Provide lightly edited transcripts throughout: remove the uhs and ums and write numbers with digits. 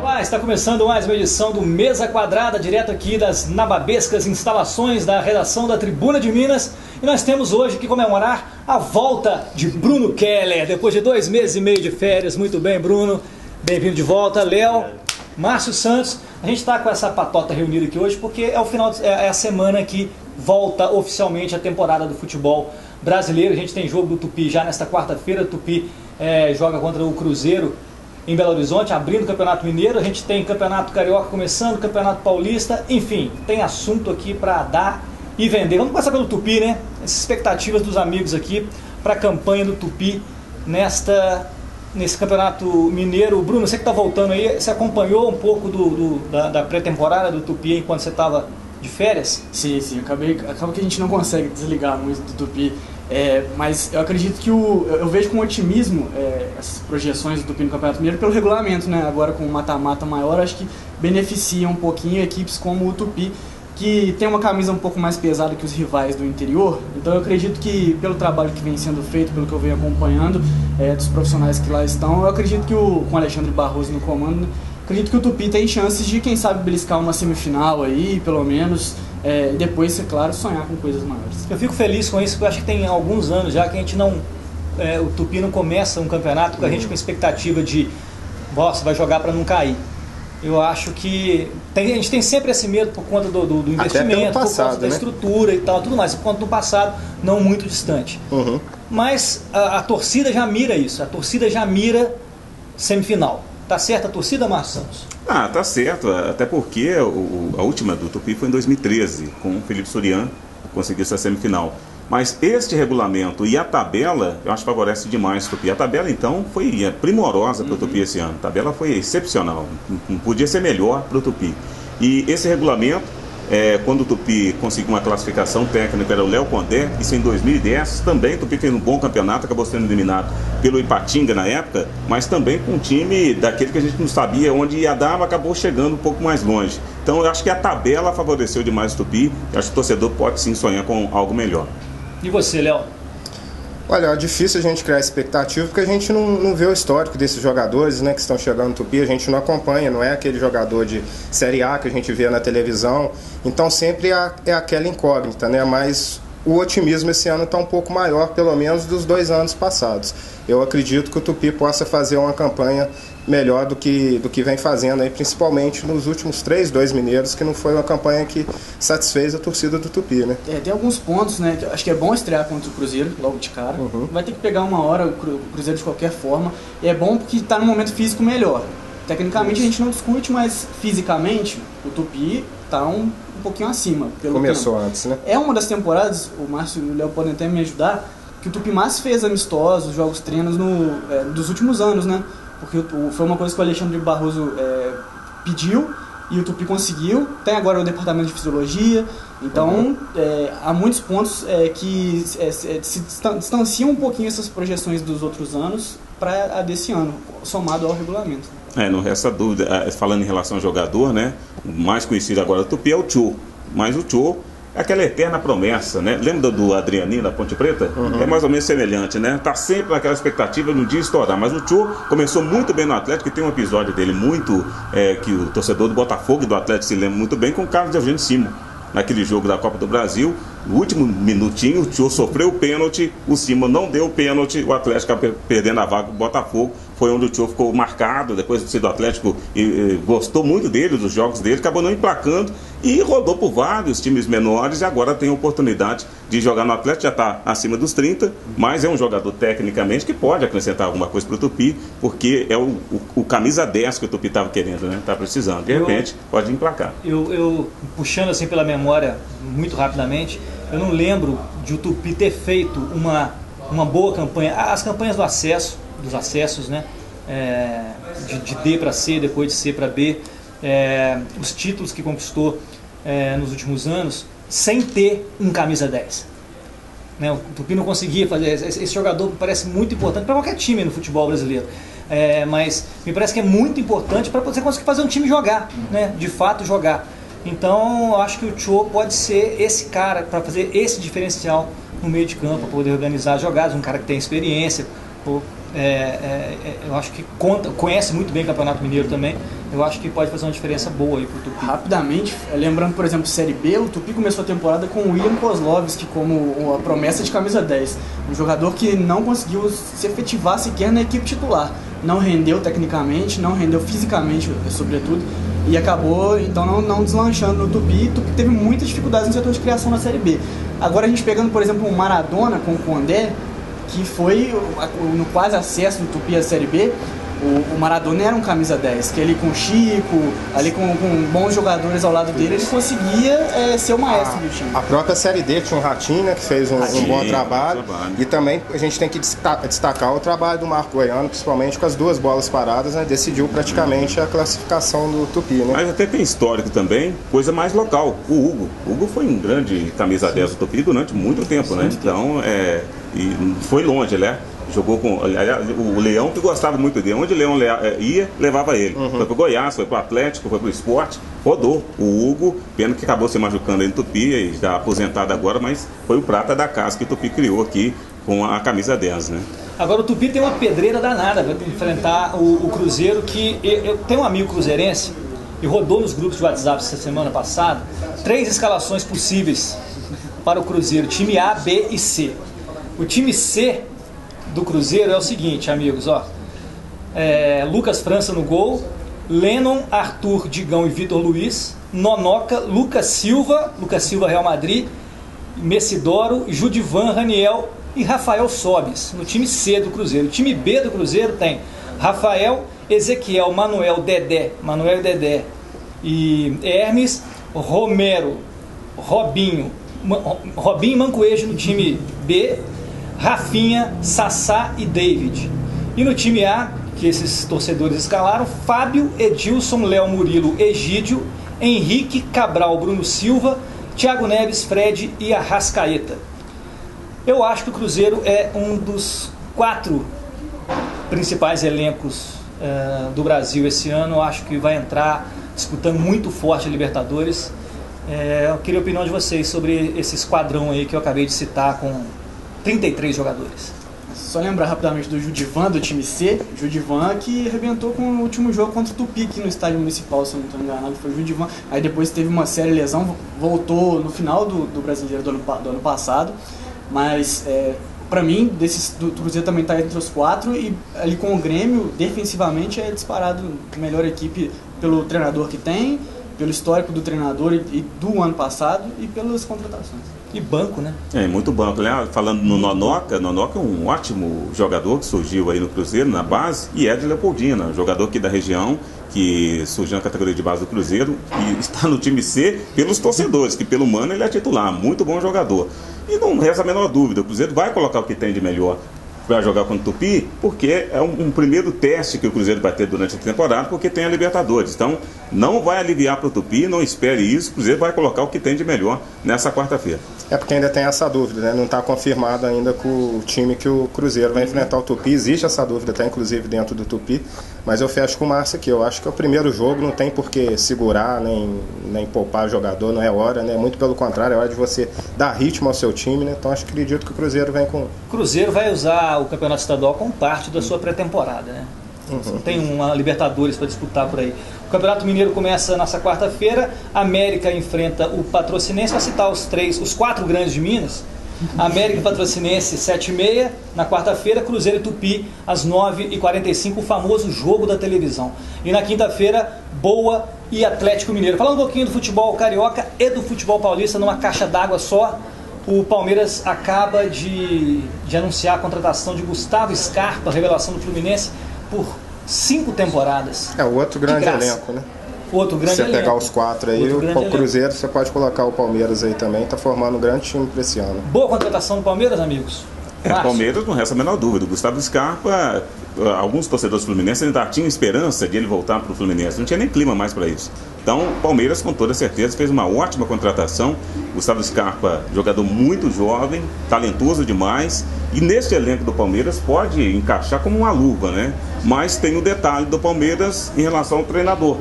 Olá, está começando mais uma edição do Mesa Quadrada, direto aqui das nababescas instalações da redação da Tribuna de Minas. E nós temos hoje que comemorar a volta de Bruno Keller, depois de 2 meses e meio de férias. Muito bem, Bruno, bem-vindo de volta. Léo, Márcio Santos, a gente está com essa patota reunida aqui hoje porque é a semana que volta oficialmente a temporada do futebol brasileiro. A gente tem jogo do Tupi já nesta quarta-feira. O Tupi joga contra o Cruzeiro em Belo Horizonte, abrindo o Campeonato Mineiro. A gente tem Campeonato Carioca começando, Campeonato Paulista, enfim, tem assunto aqui para dar e vender. Vamos começar pelo Tupi, né? As expectativas dos amigos aqui para a campanha do Tupi nesse Campeonato Mineiro. Bruno, você que está voltando aí, você acompanhou um pouco da pré-temporada do Tupi enquanto você estava de férias? Sim, acaba que a gente não consegue desligar muito do Tupi. Mas eu acredito que eu vejo com otimismo essas projeções do Tupi no Campeonato Mineiro pelo regulamento, né? Agora com o mata-mata maior, acho que beneficia um pouquinho equipes como o Tupi, que tem uma camisa um pouco mais pesada que os rivais do interior. Então eu acredito que pelo trabalho que vem sendo feito, pelo que eu venho acompanhando, dos profissionais que lá estão, eu acredito que com o Alexandre Barroso no comando, acredito que o Tupi tem chances de, quem sabe, beliscar uma semifinal aí, pelo menos, e depois, é claro, sonhar com coisas maiores. Eu fico feliz com isso, porque eu acho que tem alguns anos já que a gente não... o Tupi não começa um campeonato com a gente com expectativa de nossa, vai jogar para não cair. Eu acho que a gente tem sempre esse medo por conta do investimento, passado, por conta da estrutura e tal, tudo mais, por conta do passado não muito distante. Uhum. Mas a torcida já mira isso, a torcida já mira semifinal. Tá certo a torcida, Márcio Santos? Tá certo, até porque a última do Tupi foi em 2013, com o Felipe Surian, conseguiu essa semifinal. Mas este regulamento e a tabela, eu acho que favorece demais o Tupi. A tabela, então, foi primorosa para o Tupi esse ano. A tabela foi excepcional, não podia ser melhor para o Tupi. E esse regulamento, quando o Tupi conseguiu uma classificação técnica, era o Léo Condé, isso em 2010, também o Tupi fez um bom campeonato, acabou sendo eliminado pelo Ipatinga na época, mas também com um time daquele que a gente não sabia onde ia dar, acabou chegando um pouco mais longe. Então eu acho que a tabela favoreceu demais o Tupi, eu acho que o torcedor pode sim sonhar com algo melhor. E você, Léo? Olha, é difícil a gente criar expectativa porque a gente não vê o histórico desses jogadores, né, que estão chegando no Tupi, a gente não acompanha, não é aquele jogador de Série A que a gente vê na televisão, então sempre é aquela incógnita, né, mas o otimismo esse ano está um pouco maior, pelo menos dos 2 anos passados. Eu acredito que o Tupi possa fazer uma campanha melhor do que vem fazendo aí, principalmente nos últimos 2 mineiros, que não foi uma campanha que satisfez a torcida do Tupi, né? Tem alguns pontos, né? Acho que é bom estrear contra o Cruzeiro logo de cara. Uhum. Vai ter que pegar uma hora o Cruzeiro de qualquer forma. E é bom porque está num momento físico melhor. Tecnicamente a gente não discute, mas fisicamente o Tupi está um pouquinho acima. Começou antes, né? É uma das temporadas, o Márcio e o Léo podem até me ajudar, que o Tupi mais fez amistosos, jogos treinos dos últimos anos, né? Porque foi uma coisa que o Alexandre Barroso pediu e o Tupi conseguiu. Tem agora o departamento de fisiologia, então há muitos pontos que se distanciam um pouquinho essas projeções dos outros anos para a desse ano, somado ao regulamento. Não resta dúvida, falando em relação ao jogador, né? O mais conhecido agora do Tupi é o Tchô, mas o Tchô é aquela eterna promessa, né? Lembra do Adrianinho da Ponte Preta? Uhum. É mais ou menos semelhante, né? Tá sempre naquela expectativa no dia estourar. Mas o Tchô começou muito bem no Atlético, e tem um episódio dele muito que o torcedor do Botafogo e do Atlético se lembra muito bem, com o Carlos de Eugênio Simo. Naquele jogo da Copa do Brasil, no último minutinho, o Tchô sofreu o pênalti, o Simo não deu o pênalti, o Atlético acabou perdendo a vaga do Botafogo. Foi onde o Tchô ficou marcado, depois de ser do Atlético, e gostou muito dele, dos jogos dele, acabou não emplacando e rodou por vários times menores e agora tem a oportunidade de jogar no Atlético, já está acima dos 30, mas é um jogador tecnicamente que pode acrescentar alguma coisa para o Tupi, porque é o camisa 10 que o Tupi estava querendo, né? Está precisando, de repente pode emplacar. Eu puxando assim pela memória muito rapidamente, eu não lembro de o Tupi ter feito uma boa campanha, as campanhas dos acessos, né? De D para C, depois de C para B, os títulos que conquistou nos últimos anos, sem ter um camisa 10. Né? O Tupi não conseguia fazer. Esse jogador me parece muito importante para qualquer time no futebol brasileiro. Mas me parece que é muito importante para você conseguir fazer um time jogar, né? De fato jogar. Então eu acho que o Tchô pode ser esse cara para fazer esse diferencial no meio de campo, para poder organizar as jogadas, um cara que tem experiência, Pô, eu acho que conhece muito bem o Campeonato Mineiro também. Eu acho que pode fazer uma diferença boa aí pro Tupi. Rapidamente, lembrando, por exemplo, Série B, o Tupi começou a temporada com o William Kozlovski como a promessa de camisa 10. Um jogador que não conseguiu se efetivar sequer na equipe titular. Não rendeu tecnicamente, não rendeu fisicamente, sobretudo, e acabou, então, não deslanchando no Tupi. O Tupi teve muitas dificuldades no setor de criação na Série B. Agora a gente pegando, por exemplo, o Maradona com o Condé, que foi no quase acesso do Tupi à Série B, o Maradona era um camisa 10, que ele com o Chico, ali com bons jogadores ao lado dele, ele conseguia ser o maestro do time. A própria Série D tinha um Ratinho, né, que fez um bom trabalho. E também a gente tem que destacar o trabalho do Marco Goiano, principalmente com as 2 bolas paradas, né, decidiu praticamente a classificação do Tupi, né? Mas até tem histórico também, coisa mais local. O Hugo. O Hugo foi um grande camisa 10 do Tupi durante muito tempo, né? Então, e foi longe, né? Jogou com o Leão, que gostava muito dele. Onde o Leão ia, levava ele. Foi pro Goiás, foi pro Atlético, foi pro Sport, rodou. O Hugo, pena que acabou se machucando aí no Tupi, e já aposentado agora, mas foi o prata da casa que o Tupi criou aqui com a camisa 10, né? Agora o Tupi tem uma pedreira danada para enfrentar o Cruzeiro, que eu tenho um amigo cruzeirense e rodou nos grupos de WhatsApp essa semana passada 3 escalações possíveis para o Cruzeiro, time A, B e C. O time C do Cruzeiro é o seguinte, amigos, ó. Lucas França no gol, Lennon, Arthur, Digão e Vitor Luiz, Nonoca, Lucas Silva Real Madrid, Messidoro, Judivan, Raniel e Rafael Sobis, no time C do Cruzeiro. O time B do Cruzeiro tem Rafael, Ezequiel, Manuel e Dedé e Hermes, Romero, Robinho e Mancoejo no time B, Rafinha, Sassá e David. E no time A, que esses torcedores escalaram, Fábio, Edilson, Léo, Murilo, Egídio, Henrique, Cabral, Bruno Silva, Thiago Neves, Fred e Arrascaeta. Eu acho que o Cruzeiro é um dos 4 principais elencos do Brasil esse ano. Eu acho que vai entrar disputando muito forte a Libertadores. Eu queria a opinião de vocês sobre esse esquadrão aí que eu acabei de citar com 33 jogadores. Só lembrar rapidamente do Judivan, do time C. Judivan que arrebentou com o último jogo contra o Tupi aqui no estádio municipal, se eu não estou enganado, foi o Judivan. Aí depois teve uma séria lesão, voltou no final do Brasileiro do ano passado. Mas para mim, do Cruzeiro também está entre os 4, e ali com o Grêmio, defensivamente, é disparado a melhor equipe pelo treinador que tem, pelo histórico do treinador e do ano passado, e pelas contratações. E banco, né? Muito banco, né? Falando no Nonoca é um ótimo jogador que surgiu aí no Cruzeiro, na base, e é de Leopoldina, jogador aqui da região, que surgiu na categoria de base do Cruzeiro, e está no time C pelos torcedores, que pelo Mano ele é titular, muito bom jogador. E não resta a menor dúvida, o Cruzeiro vai colocar o que tem de melhor para jogar contra o Tupi, porque é um primeiro teste que o Cruzeiro vai ter durante a temporada, porque tem a Libertadores. Então, não vai aliviar para o Tupi, não espere isso, o Cruzeiro vai colocar o que tem de melhor nessa quarta-feira. É porque ainda tem essa dúvida, né? Não está confirmado ainda com o time que o Cruzeiro vai enfrentar o Tupi. Existe essa dúvida, até inclusive dentro do Tupi, mas eu fecho com o Márcio aqui. Eu acho que é o primeiro jogo, não tem por que segurar, nem poupar jogador, não é hora, né? Muito pelo contrário, é hora de você dar ritmo ao seu time, né? Então acredito que o Cruzeiro vem com... O Cruzeiro vai usar o Campeonato Estadual como parte da sua pré-temporada, né? Não tem uma Libertadores para disputar por aí. O Campeonato Mineiro começa nessa quarta-feira. América enfrenta o Patrocinense. Vai citar os 4 grandes de Minas. América e Patrocinense 7h30 na quarta-feira. Cruzeiro e Tupi às 9h45, o famoso jogo da televisão. E na quinta-feira, Boa e Atlético Mineiro. Falando um pouquinho do futebol carioca e do futebol paulista numa caixa d'água só. O Palmeiras acaba de anunciar a contratação de Gustavo Scarpa, revelação do Fluminense, por 5 temporadas. É o outro grande elenco, né? Outro grande elenco. Se você pegar os 4 aí, o Cruzeiro, você pode colocar o Palmeiras aí também, tá formando um grande time para esse ano. Boa contratação do Palmeiras, amigos? Palmeiras não resta a menor dúvida. O Gustavo Scarpa, alguns torcedores fluminenses ainda tinham esperança de ele voltar para o Fluminense. Não tinha nem clima mais para isso. Então, Palmeiras, com toda certeza, fez uma ótima contratação. Gustavo Scarpa, jogador muito jovem, talentoso demais. E nesse elenco do Palmeiras pode encaixar como uma luva, né? Mas tem o detalhe do Palmeiras em relação ao treinador,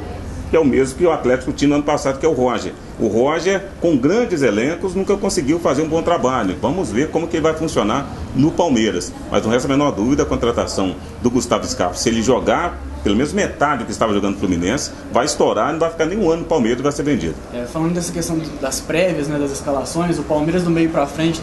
que é o mesmo que o Atlético tinha no ano passado, que é o Roger. O Roger, com grandes elencos, nunca conseguiu fazer um bom trabalho. Vamos ver como que ele vai funcionar no Palmeiras. Mas não resta a menor dúvida, a contratação do Gustavo Scarpa, se ele jogar pelo menos metade do que estava jogando no Fluminense, vai estourar, não vai ficar nenhum ano no Palmeiras e vai ser vendido. Falando dessa questão das prévias, né, das escalações, o Palmeiras do meio pra frente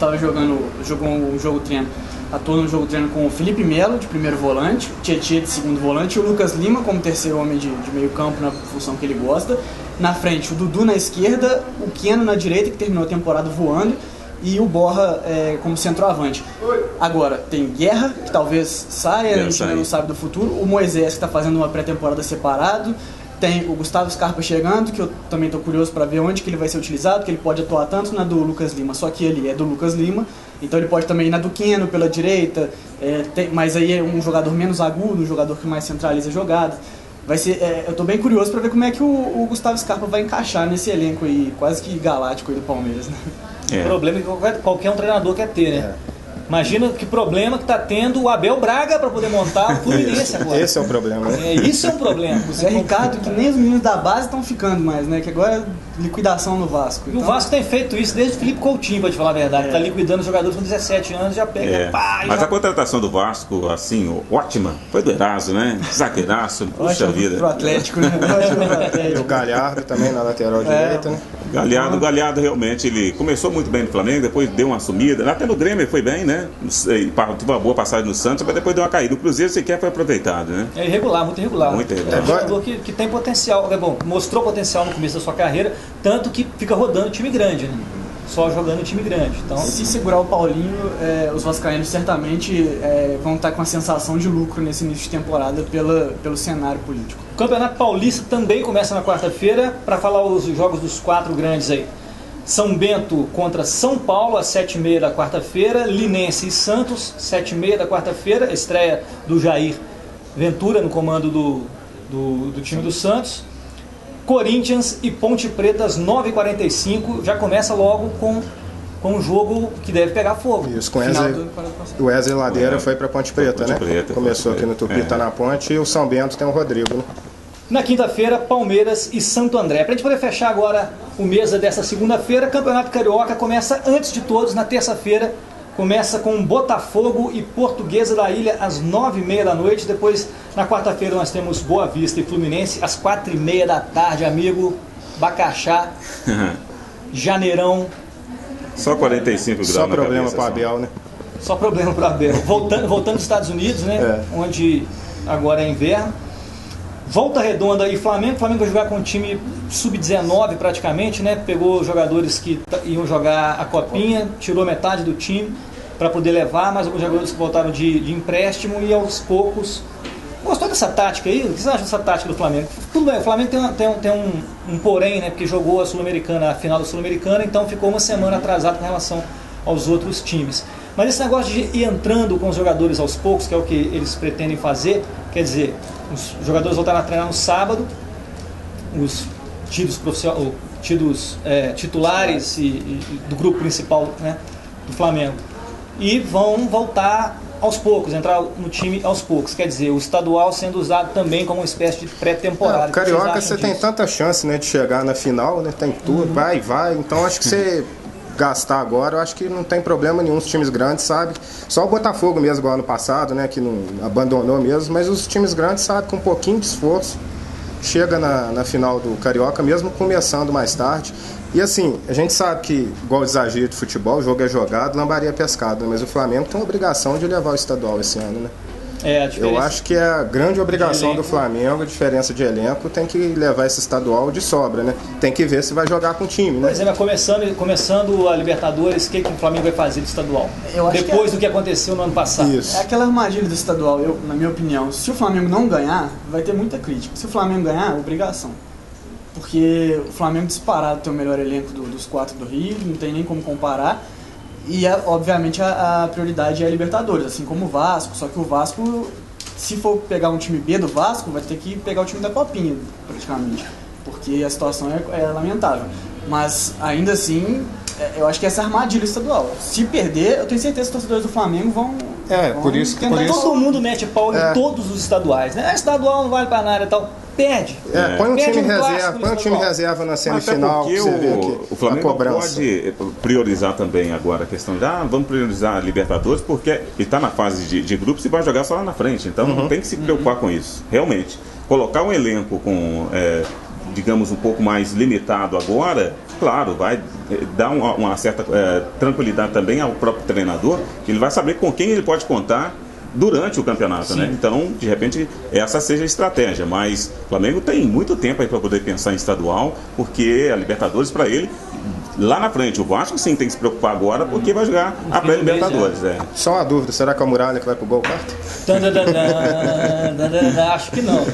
jogou um jogo treino, atuou no jogo treino com o Felipe Melo de primeiro volante, o Tietê de segundo volante e o Lucas Lima como terceiro homem de meio campo na função que ele gosta. Na frente, o Dudu na esquerda, o Keno na direita, que terminou a temporada voando, e o Borja como centroavante. Agora, tem Guerra, que talvez saia, a gente não sabe do futuro. O Moisés, que está fazendo uma pré-temporada separado. Tem o Gustavo Scarpa chegando, que eu também estou curioso para ver onde que ele vai ser utilizado, que ele pode atuar tanto na do Lucas Lima, só que ele é do Lucas Lima, então ele pode também ir na do Keno pela direita, mas aí é um jogador menos agudo, um jogador que mais centraliza a jogada. Vai ser, eu estou bem curioso para ver como é que o Gustavo Scarpa vai encaixar nesse elenco aí, quase que galáctico aí do Palmeiras, né? O problema é que qualquer um treinador quer ter, né? Imagina que problema que está tendo o Abel Braga para poder montar o Fluminense agora. Esse é o problema, né? Isso é um problema. O Zé Ricardo, que nem os meninos da base estão ficando mais, né? Que agora é liquidação no Vasco. E o Vasco tem feito isso desde o Felipe Coutinho, para te falar a verdade. Está liquidando jogadores com 17 anos, já pega. Mas a contratação do Vasco, assim, ótima, foi do Eraso, né? Zagueiraço, puxa vida. Pro Atlético, né? E o Galhardo também na lateral direita, né? O Galhardo realmente, ele começou muito bem no Flamengo, depois deu uma sumida. Até no Grêmio ele foi bem, né? Teve uma boa passagem no Santos, mas depois deu uma caída. O Cruzeiro sequer foi aproveitado, né? É irregular, muito irregular. Muito irregular. É um jogador que tem potencial. Mostrou potencial no começo da sua carreira, tanto que fica rodando time grande, né? Só jogando time grande. Então, se segurar o Paulinho, os vascaínos certamente vão estar com a sensação de lucro nesse início de temporada pelo cenário político. O Campeonato Paulista também começa na quarta-feira. Para falar os jogos dos 4 grandes aí: São Bento contra São Paulo às 7h30 da quarta-feira, Linense e Santos 7h30 da quarta-feira, estreia do Jair Ventura no comando do time do Santos. Corinthians e Ponte Preta às 9h45, já começa logo com um jogo que deve pegar fogo. Isso, com o Wesley Ladeira foi para Ponte Preta, né? Começou aqui no Tupi, tá na Ponte, e o São Bento tem o Rodrigo, né? Na quinta-feira, Palmeiras e Santo André. Para a gente poder fechar agora o mês dessa segunda-feira, Campeonato Carioca começa antes de todos, na terça-feira. Começa com Botafogo e Portuguesa da Ilha às 9h30 da noite. Depois, na quarta-feira, nós temos Boa Vista e Fluminense às 4h30 da tarde, amigo. Bacaxá, Janeirão. Só 45 graus. Só problema para o Abel, né? Só problema para o Abel. Voltando dos Estados Unidos, né? Onde agora é inverno. Volta Redonda e Flamengo. O Flamengo vai jogar com um time sub-19 praticamente, né? Pegou jogadores que iam jogar a copinha, tirou metade do time para poder levar, mais alguns jogadores que voltaram de empréstimo e aos poucos. Gostou dessa tática aí? O que você acha dessa tática do Flamengo? Tudo bem, o Flamengo tem um porém, né? Porque jogou a final da Sul-Americana, então ficou uma semana atrasado com relação aos outros times. Mas esse negócio de ir entrando com os jogadores aos poucos, que é o que eles pretendem fazer, quer dizer, os jogadores voltaram a treinar no sábado, os titulares e do grupo principal, né, do Flamengo, e vão voltar aos poucos, entrar no time aos poucos, quer dizer, o estadual sendo usado também como uma espécie de pré-temporada. O Carioca você tem tanta chance, né, de chegar na final, né, tem tudo, vai, então acho que você gastar agora, eu acho que não tem problema nenhum, os times grandes, sabe? Só o Botafogo mesmo, igual ano passado, né, que não abandonou mesmo, mas os times grandes, sabe, com um pouquinho de esforço, chega na final do Carioca, mesmo começando mais tarde. E assim, a gente sabe que, igual o exagero de futebol, o jogo é jogado, lambaria pescado, mas o Flamengo tem a obrigação de levar o estadual esse ano, né? Eu acho que é a grande obrigação do Flamengo, a diferença de elenco, tem que levar esse estadual de sobra, né? Tem que ver se vai jogar com o time, né? Por exemplo, começando a Libertadores, o que o Flamengo vai fazer do estadual? Depois do que aconteceu no ano passado. Isso. É aquela armadilha do estadual, na minha opinião. Se o Flamengo não ganhar, vai ter muita crítica. Se o Flamengo ganhar, obrigação. Porque o Flamengo disparado tem o melhor elenco dos 4 do Rio, não tem nem como comparar. E, obviamente, a prioridade é a Libertadores, assim como o Vasco. Só que o Vasco, se for pegar um time B do Vasco, vai ter que pegar o time da Copinha, praticamente. Porque a situação é lamentável. Mas, ainda assim, eu acho que essa é a armadilha estadual. Se perder, eu tenho certeza que os torcedores do Flamengo vão... por isso. Todo mundo mete pau em todos os estaduais, né? Estadual não vale pra nada e tal. perde. Põe um Perde time clássico reserva, no põe um time estadual. reserva na Até semifinal, porque pra você ver aqui, o Flamengo a cobrança. pode priorizar também agora a questão de vamos priorizar a Libertadores, porque ele está na fase de grupos e vai jogar só lá na frente, então não tem que se preocupar com isso, realmente. Colocar um elenco com, digamos, um pouco mais limitado agora, claro, vai dar uma certa tranquilidade também ao próprio treinador, que ele vai saber com quem ele pode contar durante o campeonato, né? Então, de repente, essa seja a estratégia, mas o Flamengo tem muito tempo aí para poder pensar em estadual, porque a Libertadores para ele lá na frente. O Vasco sim tem que se preocupar agora, porque vai jogar a pré-Libertadores. Só uma dúvida, será que é o Muralha que vai pro gol quarto? Acho que não.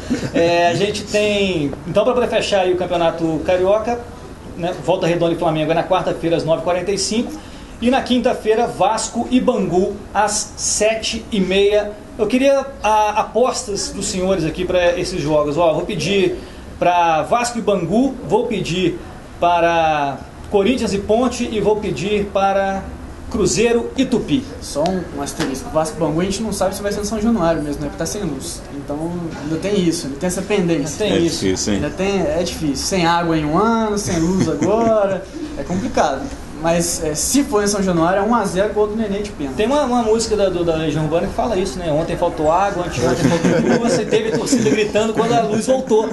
A gente tem, então, para poder fechar aí o Campeonato Carioca, né, Volta Redonda e Flamengo é na quarta-feira às 9h45 e na quinta-feira Vasco e Bangu às 7h30. Eu queria apostas dos senhores aqui para esses jogos. Vou pedir para Vasco e Bangu, vou pedir para Corinthians e Ponte e vou pedir para Cruzeiro e Tupi. Só um asterisco. O Vasco e Bangu a gente não sabe se vai ser no São Januário mesmo, né? Porque tá sem luz. Então ainda tem isso, ainda tem essa pendência. Tem isso. Difícil, hein? É difícil. Sem água em um ano, sem luz agora. É complicado. Mas se for em São Januário, é 1x0 gol do Nenê de pênalti. Tem uma música da Legião Urbana que fala isso, né? Ontem faltou água, anteontem faltou luz, e teve torcida gritando quando a luz voltou.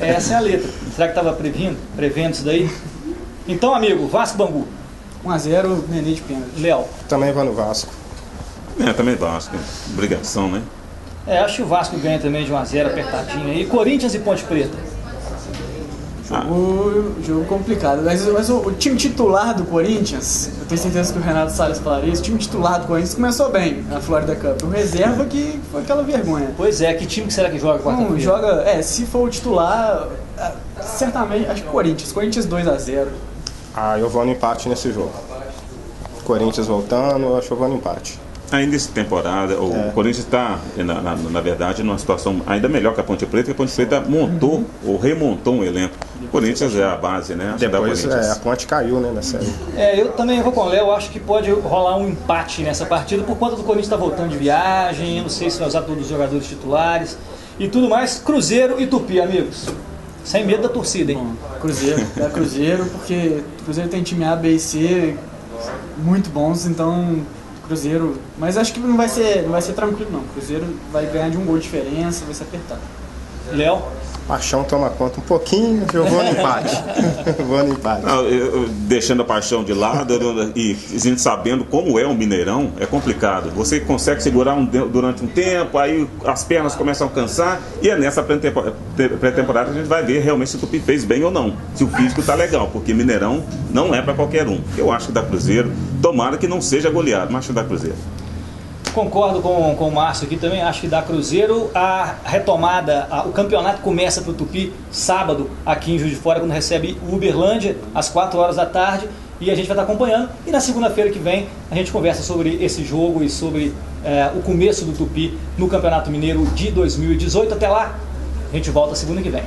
Essa é a letra. Será que estava prevendo isso daí? Então, amigo, Vasco Bangu. 1x0, Nenê de pênalti. Léo. Também vai no Vasco. Também Vasco. Obrigação, né? Acho que o Vasco ganha também de 1x0 apertadinho aí. Corinthians e Ponte Preta. Jogo complicado. Mas o time titular do Corinthians, eu tenho certeza que o Renato Salles falaria isso, o time titular do Corinthians começou bem na Florida Cup. O reserva que foi aquela vergonha. Pois é, que time que será que joga quarta-feira? Joga, se for o titular, certamente, acho que Corinthians 2x0. Eu vou no empate nesse jogo. Corinthians voltando, eu acho que eu vou no empate. Ainda essa temporada, o Corinthians está, na verdade, numa situação ainda melhor que a Ponte Preta, porque a Ponte Preta montou ou remontou um elenco. O Corinthians é a base, né? Depois a Ponte caiu, né, na série. Eu também vou com o Léo, acho que pode rolar um empate nessa partida, por conta do Corinthians estar voltando de viagem, eu não sei se vai usar todos os jogadores titulares e tudo mais. Cruzeiro e Tupi, amigos. Sem medo da torcida, hein? Cruzeiro, porque o Cruzeiro tem time A, B e C muito bons, então Cruzeiro, mas acho que não vai ser tranquilo não. Cruzeiro vai ganhar de um gol de diferença, vai ser apertado. Léo? Paixão toma conta um pouquinho, eu vou no empate. Vou no empate. Deixando a paixão de lado e a gente sabendo como é o Mineirão, é complicado. Você consegue segurar durante um tempo, aí as pernas começam a cansar, e é nessa pré-temporada que a gente vai ver realmente se o Tupi fez bem ou não. Se o físico tá legal, porque Mineirão não é para qualquer um. Eu acho que dá Cruzeiro, tomara que não seja goleado, mas acho que dá Cruzeiro. Concordo com o Márcio aqui também, acho que dá Cruzeiro. A retomada, o campeonato começa para o Tupi sábado aqui em Juiz de Fora, quando recebe o Uberlândia às 4h da tarde, e a gente vai estar acompanhando, e na segunda-feira que vem a gente conversa sobre esse jogo e sobre o começo do Tupi no Campeonato Mineiro de 2018. Até lá, a gente volta segunda que vem.